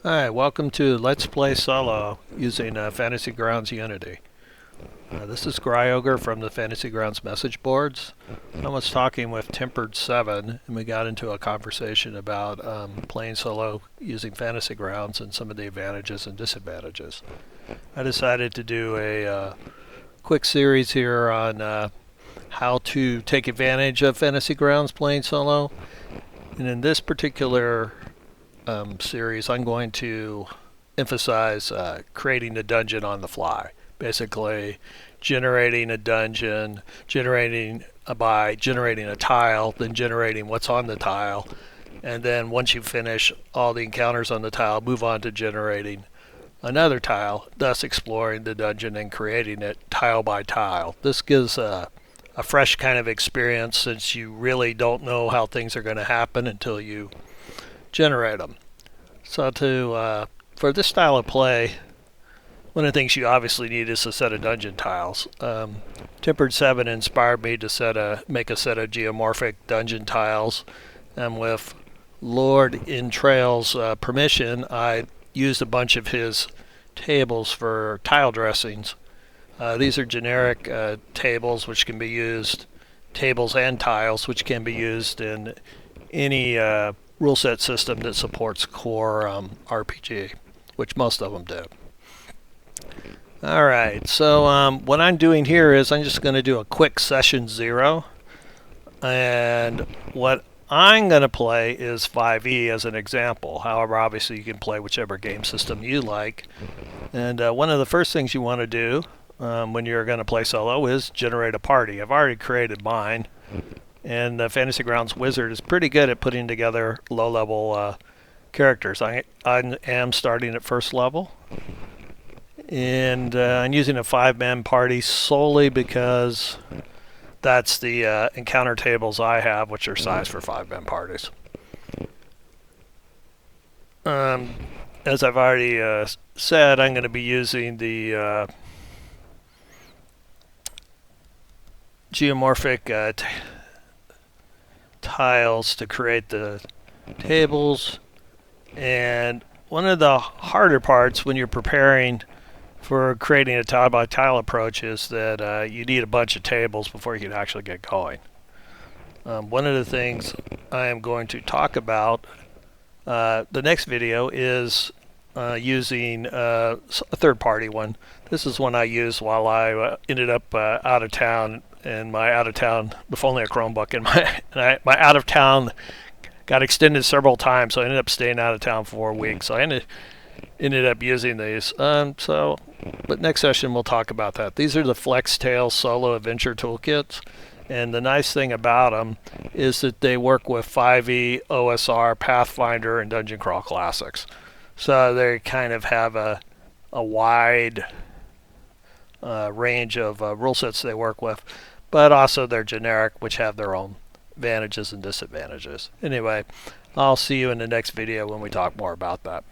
Hi, welcome to Let's Play Solo using Fantasy Grounds Unity. This is Ogre from the Fantasy Grounds message boards. I was talking with Tempered7 and we got into a conversation about playing solo using Fantasy Grounds and some of the advantages and disadvantages. I decided to do a quick series here on how to take advantage of Fantasy Grounds playing solo. And in this particular series, I'm going to emphasize creating the dungeon on the fly. Basically, generating a dungeon, by generating a tile, then generating what's on the tile, and then once you finish all the encounters on the tile, move on to generating another tile, thus exploring the dungeon and creating it tile by tile. This gives a fresh kind of experience since you really don't know how things are going to happen until you generate them. So for this style of play, one of the things you obviously need is a set of dungeon tiles. Tempered7 inspired me to make a set of geomorphic dungeon tiles, and with Lord Entrails' permission, I used a bunch of his tables for tile dressings. These are generic tables which can be used, tables and tiles which can be used in any Ruleset system that supports core RPG, which most of them do. Alright, so what I'm doing here is I'm just going to do a quick session 0, and what I'm going to play is 5e as an example. However, obviously you can play whichever game system you like, and one of the first things you want to do when you're going to play solo is generate a party. I've already created mine, and the Fantasy Grounds Wizard is pretty good at putting together low-level characters. I am starting at first level, and I'm using a 5-man party solely because that's the encounter tables I have, which are sized for 5-man parties. As I've already said, I'm going to be using the geomorphic tiles to create the tables, and one of the harder parts when you're preparing for creating a tile by tile approach is that you need a bunch of tables before you can actually get going. One of the things I am going to talk about the next video is using a third-party one. This is one I used while I ended up out of town, and my out of town with only a Chromebook, and my out of town got extended several times, so I ended up staying out of town for 4 weeks. So I ended up using these. But next session we'll talk about that. These are the Flex Tail Solo Adventure Toolkits, and the nice thing about them is that they work with 5e, OSR, Pathfinder, and Dungeon Crawl Classics. So they kind of have a wide range of rule sets they work with, but also they're generic, which have their own advantages and disadvantages. Anyway, I'll see you in the next video when we talk more about that.